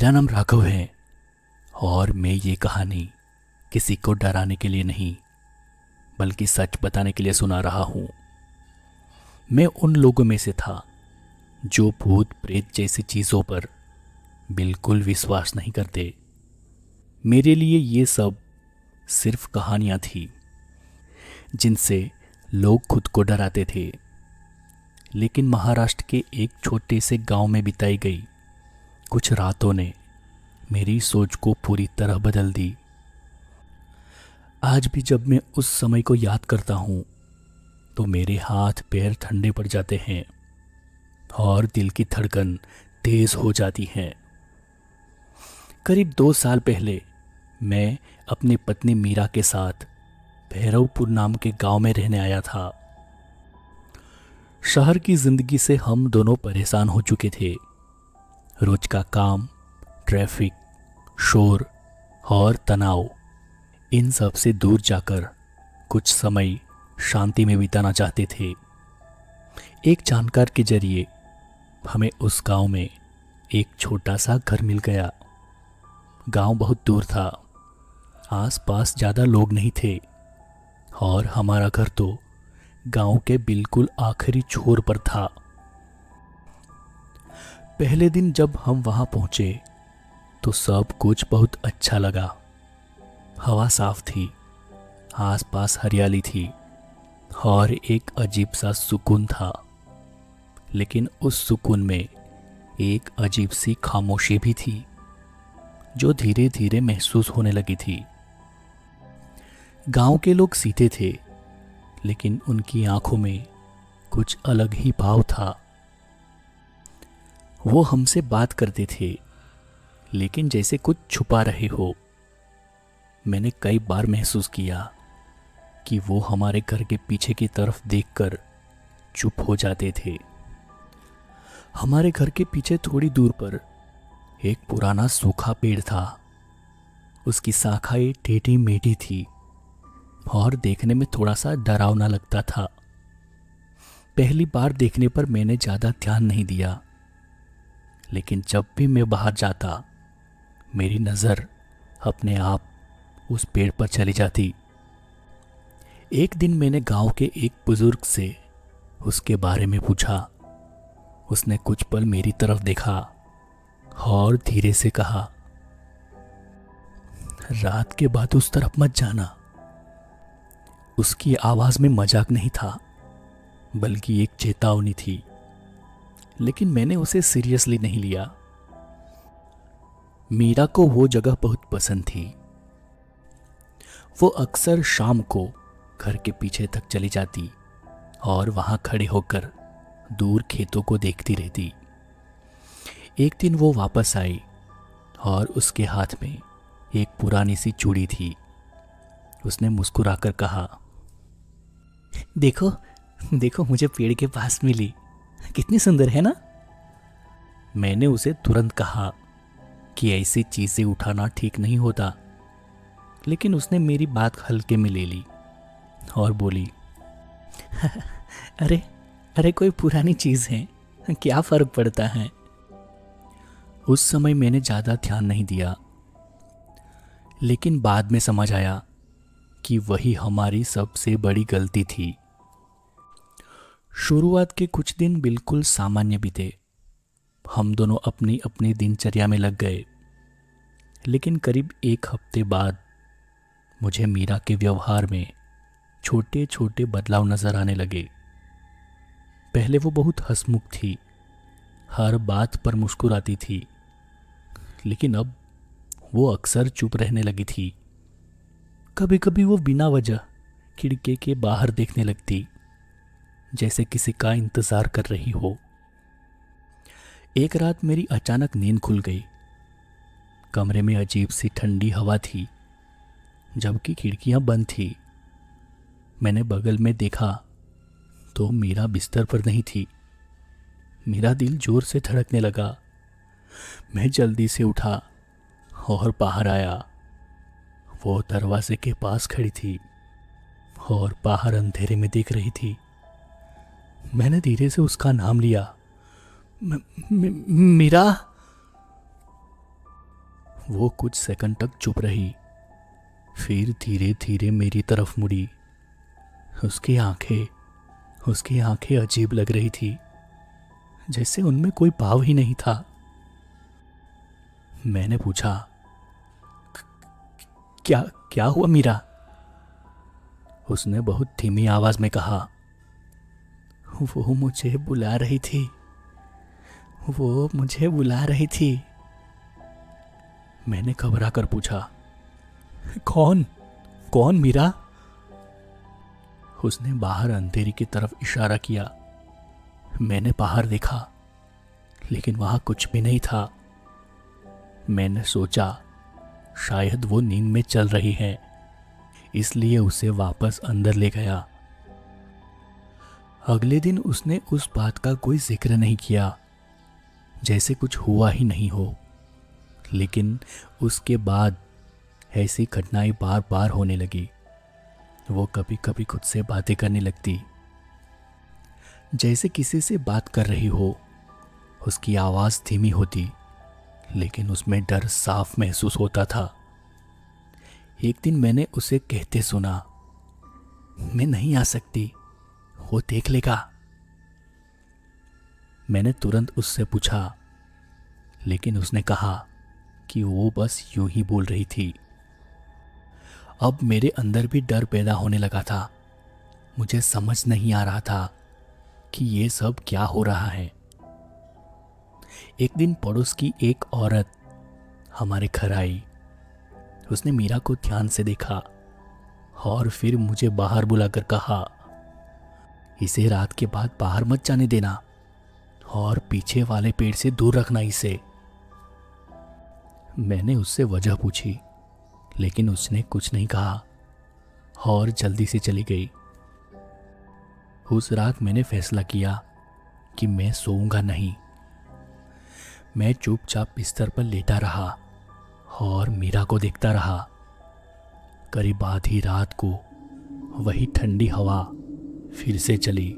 मेरा नाम राघव है और मैं ये कहानी किसी को डराने के लिए नहीं बल्कि सच बताने के लिए सुना रहा हूँ। मैं उन लोगों में से था जो भूत प्रेत जैसी चीज़ों पर बिल्कुल विश्वास नहीं करते। मेरे लिए ये सब सिर्फ कहानियाँ थी जिनसे लोग खुद को डराते थे। लेकिन महाराष्ट्र के एक छोटे से गांव में बिताई गई कुछ रातों ने मेरी सोच को पूरी तरह बदल दी। आज भी जब मैं उस समय को याद करता हूँ तो मेरे हाथ पैर ठंडे पड़ जाते हैं और दिल की धड़कन तेज हो जाती है। करीब 2 साल पहले मैं अपनी पत्नी मीरा के साथ भैरवपुर नाम के गांव में रहने आया था। शहर की जिंदगी से हम दोनों परेशान हो चुके थे। रोज का काम, ट्रैफिक, शोर और तनाव, इन सब से दूर जाकर कुछ समय शांति में बिताना चाहते थे। एक जानकार के जरिए हमें उस गांव में एक छोटा सा घर मिल गया। गांव बहुत दूर था, आसपास ज़्यादा लोग नहीं थे और हमारा घर तो गांव के बिल्कुल आखिरी छोर पर था। पहले दिन जब हम वहां पहुंचे तो सब कुछ बहुत अच्छा लगा। हवा साफ थी, आसपास हरियाली थी और एक अजीब सा सुकून था। लेकिन उस सुकून में एक अजीब सी खामोशी भी थी जो धीरे धीरे महसूस होने लगी थी। गांव के लोग सीधे थे लेकिन उनकी आंखों में कुछ अलग ही भाव था। वो हमसे बात करते थे लेकिन जैसे कुछ छुपा रहे हो। मैंने कई बार महसूस किया कि वो हमारे घर के पीछे की तरफ देखकर चुप हो जाते थे। हमारे घर के पीछे थोड़ी दूर पर एक पुराना सूखा पेड़ था। उसकी शाखाएं टेढ़ी मेढ़ी थी और देखने में थोड़ा सा डरावना लगता था। पहली बार देखने पर मैंने ज़्यादा ध्यान नहीं दिया, लेकिन जब भी मैं बाहर जाता मेरी नज़र अपने आप उस पेड़ पर चली जाती। एक दिन मैंने गांव के एक बुजुर्ग से उसके बारे में पूछा। उसने कुछ पल मेरी तरफ देखा और धीरे से कहा, रात के बाद उस तरफ मत जाना। उसकी आवाज में मजाक नहीं था बल्कि एक चेतावनी थी। लेकिन मैंने उसे सीरियसली नहीं लिया। मीरा को वो जगह बहुत पसंद थी। वो अक्सर शाम को घर के पीछे तक चली जाती और वहां खड़े होकर दूर खेतों को देखती रहती। एक दिन वो वापस आई और उसके हाथ में एक पुरानी सी चूड़ी थी। उसने मुस्कुराकर कहा, देखो देखो मुझे पेड़ के पास मिली, कितनी सुंदर है ना। मैंने उसे तुरंत कहा कि ऐसी चीजें उठाना ठीक नहीं होता, लेकिन उसने मेरी बात हल्के में ले ली और बोली, अरे अरे कोई पुरानी चीज है, क्या फर्क पड़ता है। उस समय मैंने ज्यादा ध्यान नहीं दिया, लेकिन बाद में समझ आया कि वही हमारी सबसे बड़ी गलती थी। शुरुआत के कुछ दिन बिल्कुल सामान्य बीते। हम दोनों अपनी अपनी दिनचर्या में लग गए। लेकिन करीब 1 हफ्ते बाद मुझे मीरा के व्यवहार में छोटे छोटे बदलाव नजर आने लगे। पहले वो बहुत हंसमुख थी, हर बात पर मुस्कुराती थी, लेकिन अब वो अक्सर चुप रहने लगी थी। कभी कभी वो बिना वजह खिड़की के बाहर देखने लगती, जैसे किसी का इंतजार कर रही हो। एक रात मेरी अचानक नींद खुल गई। कमरे में अजीब सी ठंडी हवा थी जबकि खिड़कियां बंद थी। मैंने बगल में देखा तो मीरा बिस्तर पर नहीं थी। मेरा दिल जोर से धड़कने लगा। मैं जल्दी से उठा और बाहर आया। वो दरवाजे के पास खड़ी थी और बाहर अंधेरे में देख रही थी। मैंने धीरे से उसका नाम लिया, मीरा। वो कुछ सेकंड तक चुप रही, फिर धीरे धीरे मेरी तरफ मुड़ी। उसकी आंखें अजीब लग रही थी, जैसे उनमें कोई भाव ही नहीं था। मैंने पूछा, क्या क्या हुआ मीरा? उसने बहुत धीमी आवाज में कहा, वो मुझे बुला रही थी, वो मुझे बुला रही थी। मैंने घबरा कर पूछा, कौन कौन मीरा? उसने बाहर अंधेरी की तरफ इशारा किया। मैंने बाहर देखा, लेकिन वहां कुछ भी नहीं था। मैंने सोचा शायद वो नींद में चल रही है, इसलिए उसे वापस अंदर ले गया। अगले दिन उसने उस बात का कोई जिक्र नहीं किया, जैसे कुछ हुआ ही नहीं हो। लेकिन उसके बाद ऐसी घटनाएं बार बार होने लगी। वो कभी कभी खुद से बातें करने लगती, जैसे किसी से बात कर रही हो। उसकी आवाज धीमी होती, लेकिन उसमें डर साफ महसूस होता था। एक दिन मैंने उसे कहते सुना, मैं नहीं आ सकती, वो देख लेगा। मैंने तुरंत उससे पूछा, लेकिन उसने कहा कि वो बस यूं ही बोल रही थी। अब मेरे अंदर भी डर पैदा होने लगा था। मुझे समझ नहीं आ रहा था कि ये सब क्या हो रहा है। एक दिन पड़ोस की एक औरत हमारे घर आई। उसने मीरा को ध्यान से देखा और फिर मुझे बाहर बुलाकर कहा, इसे रात के बाद बाहर मत जाने देना और पीछे वाले पेड़ से दूर रखना इसे। मैंने उससे वजह पूछी, लेकिन उसने कुछ नहीं कहा और जल्दी से चली गई। उस रात मैंने फैसला किया कि मैं सोऊंगा नहीं। मैं चुपचाप बिस्तर पर लेटा रहा और मीरा को देखता रहा। करीब आधी रात को वही ठंडी हवा फिर से चली।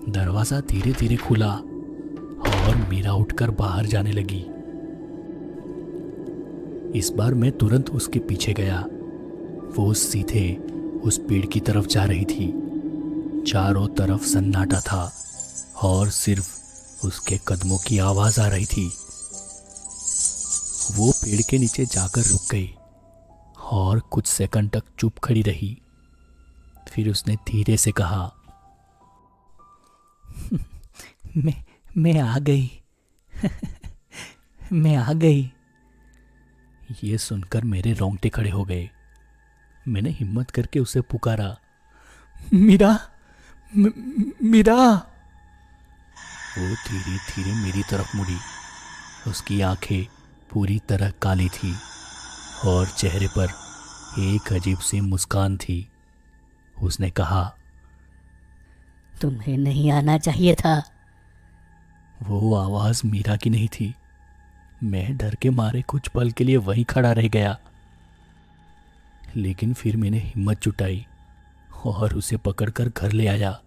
दरवाजा धीरे धीरे खुला और मीरा उठकर बाहर जाने लगी। इस बार मैं तुरंत उसके पीछे गया। वो सीधे उस पेड़ की तरफ जा रही थी। चारों तरफ सन्नाटा था और सिर्फ उसके कदमों की आवाज आ रही थी। वो पेड़ के नीचे जाकर रुक गई और कुछ सेकंड तक चुप खड़ी रही। फिर उसने धीरे से कहा, मैं आ गई। मैं आ गई। ये सुनकर मेरे रोंगटे खड़े हो गए। मैंने हिम्मत करके उसे पुकारा, मीरा, मीरा। वो धीरे धीरे मेरी तरफ मुड़ी। उसकी आंखें पूरी तरह काली थी और चेहरे पर एक अजीब सी मुस्कान थी। उसने कहा, तुम्हें नहीं आना चाहिए था। वो आवाज मीरा की नहीं थी। मैं डर के मारे कुछ पल के लिए वहीं खड़ा रह गया, लेकिन फिर मैंने हिम्मत जुटाई और उसे पकड़कर घर ले आया।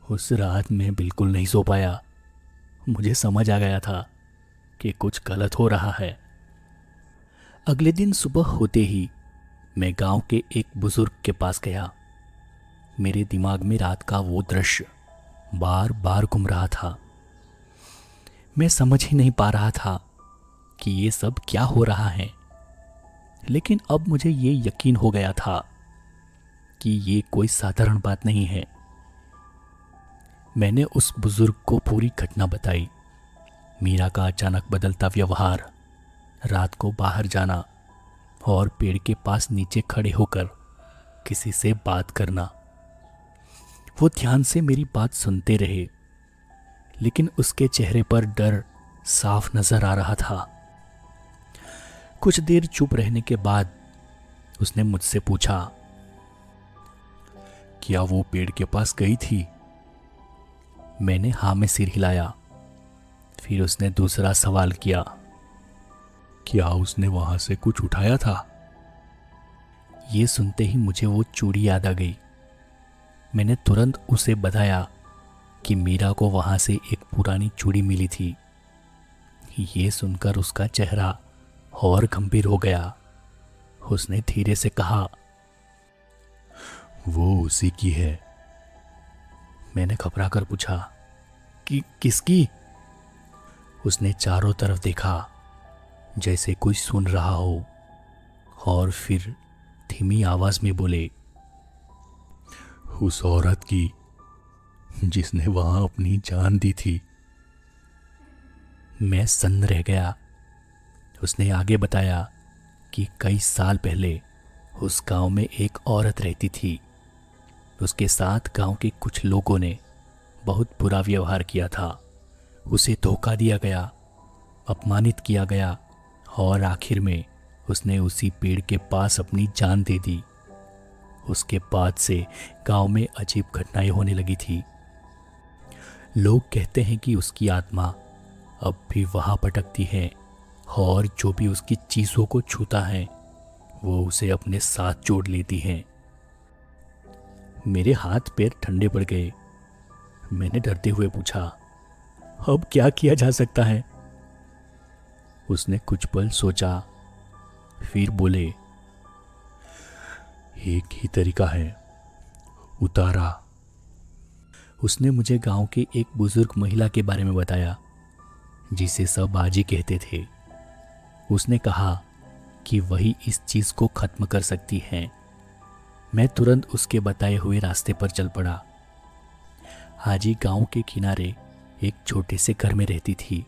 उस रात मैं बिल्कुल नहीं सो पाया। मुझे समझ आ गया था कि कुछ गलत हो रहा है। अगले दिन सुबह होते ही मैं गांव के एक बुजुर्ग के पास गया। मेरे दिमाग में रात का वो दृश्य बार बार घूम रहा था। मैं समझ ही नहीं पा रहा था कि ये सब क्या हो रहा है, लेकिन अब मुझे ये यकीन हो गया था कि ये कोई साधारण बात नहीं है। मैंने उस बुजुर्ग को पूरी घटना बताई। मीरा का अचानक बदलता व्यवहार, रात को बाहर जाना और पेड़ के पास नीचे खड़े होकर किसी से बात करना। वो ध्यान से मेरी बात सुनते रहे, लेकिन उसके चेहरे पर डर साफ नजर आ रहा था। कुछ देर चुप रहने के बाद उसने मुझसे पूछा, क्या वो पेड़ के पास गई थी? मैंने हाँ में सिर हिलाया। फिर उसने दूसरा सवाल किया, क्या उसने वहां से कुछ उठाया था? ये सुनते ही मुझे वो चूड़ी याद आ गई। मैंने तुरंत उसे बताया कि मीरा को वहां से एक पुरानी चूड़ी मिली थी। ये सुनकर उसका चेहरा और गंभीर हो गया। उसने धीरे से कहा, वो उसी की है। मैंने घबरा कर पूछा, कि किसकी? उसने चारों तरफ देखा जैसे कोई सुन रहा हो और फिर धीमी आवाज में बोले, उस औरत की जिसने वहां अपनी जान दी थी। मैं सन्न रह गया। उसने आगे बताया कि कई साल पहले उस गांव में एक औरत रहती थी। उसके साथ गांव के कुछ लोगों ने बहुत बुरा व्यवहार किया था। उसे धोखा दिया गया, अपमानित किया गया और आखिर में उसने उसी पेड़ के पास अपनी जान दे दी। उसके बाद से गांव में अजीब घटनाएं होने लगी थी। लोग कहते हैं कि उसकी आत्मा अब भी वहां भटकती है और जो भी उसकी चीजों को छूता है वो उसे अपने साथ जोड़ लेती है। मेरे हाथ पैर ठंडे पड़ गए। मैंने डरते हुए पूछा, अब क्या किया जा सकता है? उसने कुछ पल सोचा, फिर बोले, एक ही तरीका है, उतारा। उसने मुझे गांव के एक बुजुर्ग महिला के बारे में बताया जिसे सब बाजी कहते थे। उसने कहा कि वही इस चीज को खत्म कर सकती है। मैं तुरंत उसके बताए हुए रास्ते पर चल पड़ा। हाजी गांव के किनारे एक छोटे से घर में रहती थी।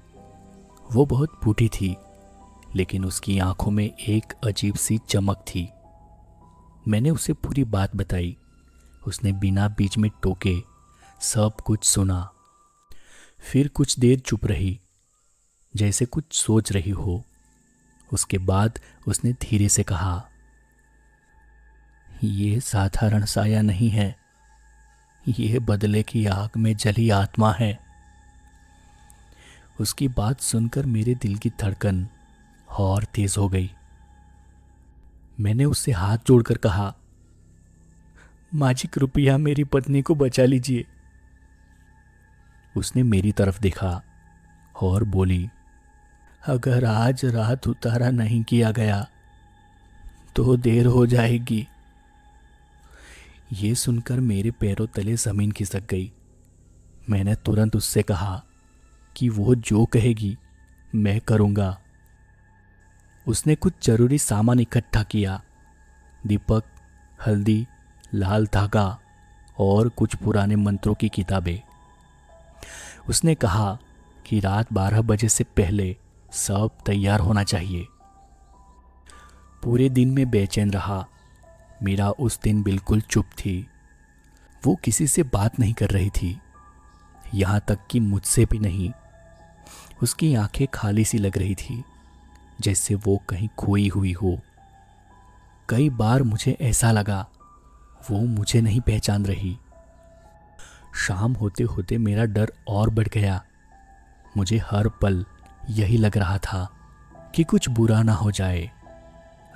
वो बहुत बूढ़ी थी, लेकिन उसकी आंखों में एक अजीब सी चमक थी। मैंने उसे पूरी बात बताई। उसने बिना बीच में टोके सब कुछ सुना। फिर कुछ देर चुप रही, जैसे कुछ सोच रही हो। उसके बाद उसने धीरे से कहा, ये साधारण साया नहीं है, ये बदले की आग में जली आत्मा है। उसकी बात सुनकर मेरे दिल की धड़कन और तेज हो गई। मैंने उससे हाथ जोड़कर कहा, माँ जी कृपया मेरी पत्नी को बचा लीजिए। उसने मेरी तरफ देखा और बोली, अगर आज रात उतारा नहीं किया गया तो देर हो जाएगी। ये सुनकर मेरे पैरों तले जमीन खिसक गई। मैंने तुरंत उससे कहा कि वो जो कहेगी मैं करूँगा। उसने कुछ जरूरी सामान इकट्ठा किया, दीपक, हल्दी, लाल धागा और कुछ पुराने मंत्रों की किताबें। उसने कहा कि रात 12 बजे से पहले सब तैयार होना चाहिए। पूरे दिन में बेचैन रहा। मीरा उस दिन बिल्कुल चुप थी। वो किसी से बात नहीं कर रही थी, यहाँ तक कि मुझसे भी नहीं। उसकी आंखें खाली सी लग रही थी, जैसे वो कहीं खोई हुई हो। कई बार मुझे ऐसा लगा वो मुझे नहीं पहचान रही। शाम होते होते मेरा डर और बढ़ गया। मुझे हर पल यही लग रहा था कि कुछ बुरा ना हो जाए।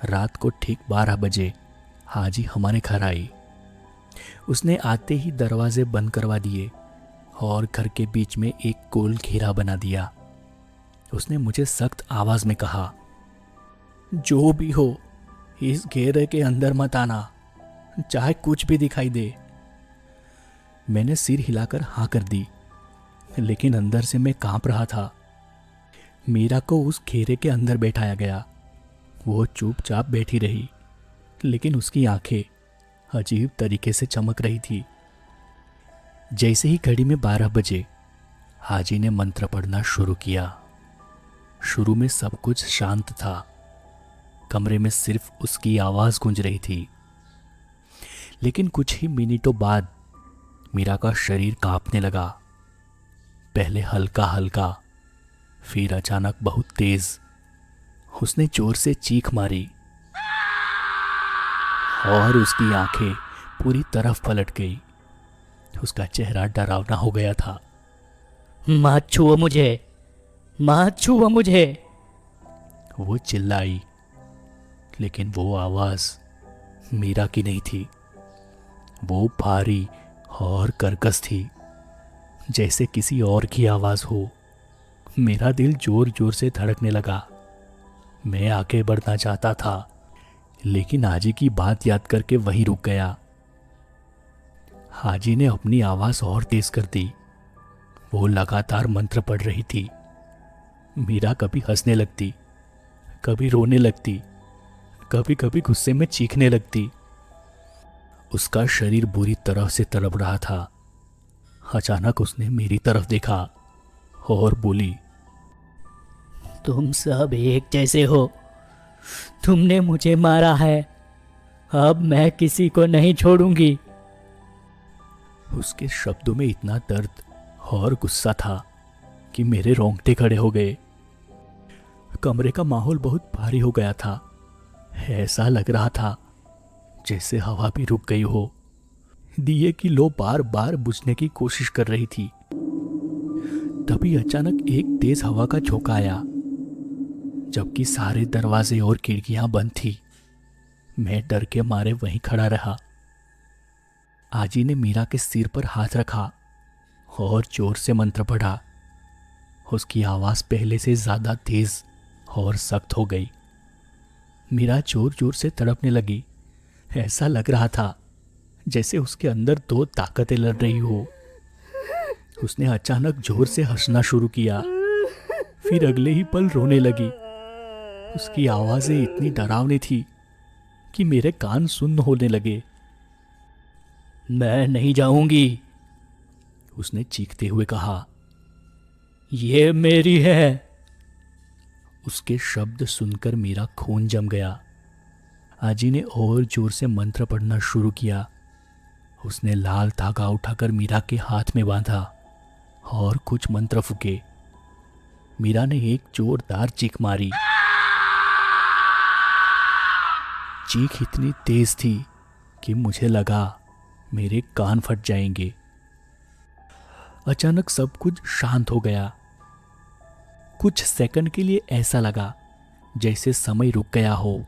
रात को ठीक 12 बजे हाजी हमारे घर आई। उसने आते ही दरवाजे बंद करवा दिए और घर के बीच में एक गोल घेरा बना दिया। उसने मुझे सख्त आवाज में कहा, जो भी हो इस घेरे के अंदर मत आना, चाहे कुछ भी दिखाई दे। मैंने सिर हिलाकर हाँ कर दी, लेकिन अंदर से मैं कांप रहा था। मीरा को उस घेरे के अंदर बैठाया गया। वो चुपचाप बैठी रही, लेकिन उसकी आंखें अजीब तरीके से चमक रही थी। जैसे ही घड़ी में 12 बजे हाजी ने मंत्र पढ़ना शुरू किया। शुरू में सब कुछ शांत था। कमरे में सिर्फ उसकी आवाज गूंज रही थी। लेकिन कुछ ही मिनटों बाद मीरा का शरीर कांपने लगा। पहले हल्का हल्का, फिर अचानक बहुत तेज। उसने जोर से चीख मारी और उसकी आंखें पूरी तरफ पलट गई। उसका चेहरा डरावना हो गया था। मत छुओ मुझे, मत छुओ मुझे। वो चिल्लाई, लेकिन वो आवाज मीरा की नहीं थी। वो भारी और कर्कश थी, जैसे किसी और की आवाज हो। मेरा दिल जोर जोर से धड़कने लगा। मैं आगे बढ़ना चाहता था, लेकिन हाजी की बात याद करके वहीं रुक गया। हाजी ने अपनी आवाज और तेज कर दी। वो लगातार मंत्र पढ़ रही थी। मीरा कभी हंसने लगती, कभी रोने लगती, कभी कभी गुस्से में चीखने लगती। उसका शरीर बुरी तरह से तड़प रहा था। अचानक उसने मेरी तरफ देखा और बोली, तुम सब एक जैसे हो। तुमने मुझे मारा है, अब मैं किसी को नहीं छोड़ूंगी। उसके शब्दों में इतना दर्द और गुस्सा था कि मेरे रोंगटे खड़े हो गए। कमरे का माहौल बहुत भारी हो गया था। ऐसा लग रहा था जैसे हवा भी रुक गई हो। दिए की लो बार बार बुझने की कोशिश कर रही थी। तभी अचानक एक तेज हवा का झोंका आया। जबकि सारे दरवाजे और खिड़कियां बंद थी, मैं डर के मारे वहीं खड़ा रहा। आजी ने मीरा के सिर पर हाथ रखा और जोर से मंत्र पढ़ा। उसकी आवाज पहले से ज्यादा तेज और सख्त हो गई। मीरा जोर जोर से तड़पने लगी। ऐसा लग रहा था जैसे उसके अंदर दो ताकतें लड़ रही हो। उसने अचानक जोर से हंसना शुरू किया, फिर अगले ही पल रोने लगी। उसकी आवाजें इतनी डरावनी थी कि मेरे कान सुन्न होने लगे। मैं नहीं जाऊंगी, उसने चीखते हुए कहा। ये मेरी है। उसके शब्द सुनकर मेरा खून जम गया। आजी ने और जोर से मंत्र पढ़ना शुरू किया। उसने लाल धागा उठाकर मीरा के हाथ में बांधा और कुछ मंत्र फूके। मीरा ने एक जोरदार चीख मारी। चीख इतनी तेज थी कि मुझे लगा मेरे कान फट जाएंगे। अचानक सब कुछ शांत हो गया। कुछ सेकंड के लिए ऐसा लगा जैसे समय रुक गया हो।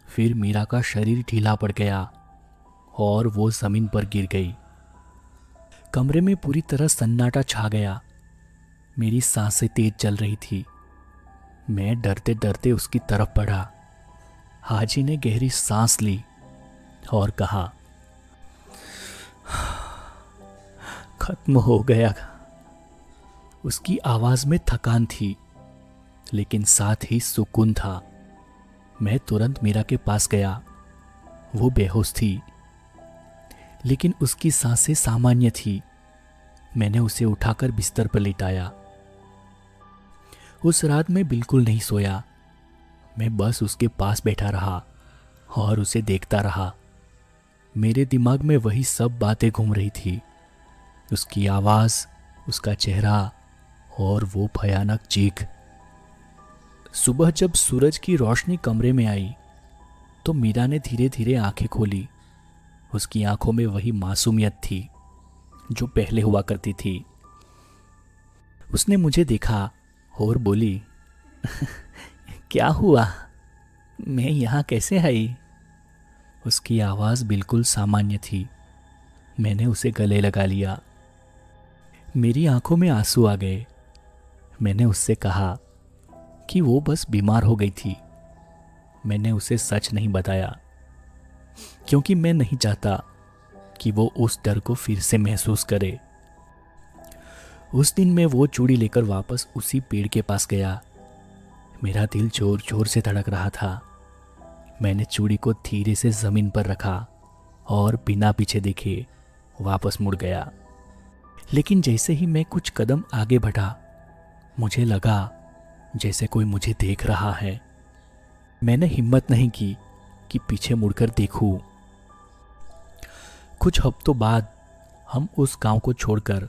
फिर मीरा का शरीर ढीला पड़ गया और वो जमीन पर गिर गई। कमरे में पूरी तरह सन्नाटा छा गया। मेरी सांसें तेज चल रही थी। मैं डरते डरते उसकी तरफ बढ़ा। हाजी ने गहरी सांस ली और कहा, खत्म हो गया। उसकी आवाज में थकान थी, लेकिन साथ ही सुकून था। मैं तुरंत मीरा के पास गया। वो बेहोश थी, लेकिन उसकी सांसें सामान्य थी। मैंने उसे उठाकर बिस्तर पर लिटाया। उस रात मैं बिल्कुल नहीं सोया। मैं बस उसके पास बैठा रहा और उसे देखता रहा। मेरे दिमाग में वही सब बातें घूम रही थी। उसकी आवाज, उसका चेहरा और वो भयानक चीख। सुबह जब सूरज की रोशनी कमरे में आई तो मीरा ने धीरे धीरे आंखें खोली। उसकी आंखों में वही मासूमियत थी जो पहले हुआ करती थी। उसने मुझे देखा और बोली, क्या हुआ? मैं यहाँ कैसे आई? उसकी आवाज़ बिल्कुल सामान्य थी। मैंने उसे गले लगा लिया। मेरी आंखों में आंसू आ गए। मैंने उससे कहा कि वो बस बीमार हो गई थी। मैंने उसे सच नहीं बताया, क्योंकि मैं नहीं चाहता कि वो उस डर को फिर से महसूस करे। उस दिन मैं वो चूड़ी लेकर वापस उसी पेड़ के पास गया। मेरा दिल जोर जोर से धड़क रहा था। मैंने चूड़ी को धीरे से जमीन पर रखा और बिना पीछे देखे वापस मुड़ गया। लेकिन जैसे ही मैं कुछ कदम आगे बढ़ा, मुझे लगा जैसे कोई मुझे देख रहा है। मैंने हिम्मत नहीं की कि पीछे मुड़कर देखूं। कुछ हफ्तों बाद हम उस गांव को छोड़कर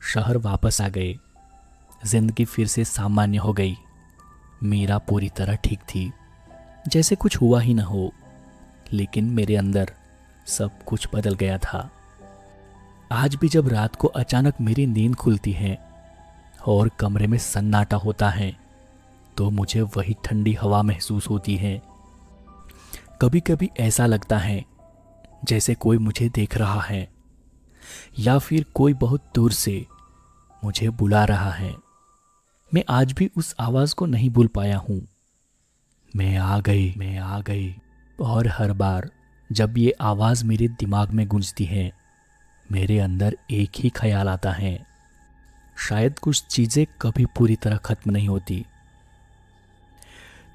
शहर वापस आ गए। जिंदगी फिर से सामान्य हो गई। मीरा पूरी तरह ठीक थी, जैसे कुछ हुआ ही न हो। लेकिन मेरे अंदर सब कुछ बदल गया था। आज भी जब रात को अचानक मेरी नींद खुलती है और कमरे में सन्नाटा होता है, तो मुझे वही ठंडी हवा महसूस होती है। कभी कभी ऐसा लगता है जैसे कोई मुझे देख रहा है या फिर कोई बहुत दूर से मुझे बुला रहा है। मैं आज भी उस आवाज को नहीं भूल पाया हूं। मैं आ गई। और हर बार जब ये आवाज़ मेरे दिमाग में गूंजती है, मेरे अंदर एक ही ख्याल आता है, शायद कुछ चीज़ें कभी पूरी तरह ख़त्म नहीं होती।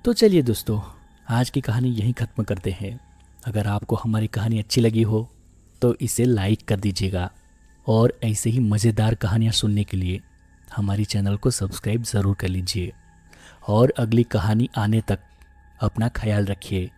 तो चलिए दोस्तों, आज की कहानी यहीं ख़त्म करते हैं। अगर आपको हमारी कहानी अच्छी लगी हो तो इसे लाइक कर दीजिएगा, और ऐसे ही मज़ेदार कहानियाँ सुनने के लिए हमारी चैनल को सब्सक्राइब ज़रूर कर लीजिए। और अगली कहानी आने तक अपना ख्याल रखिए।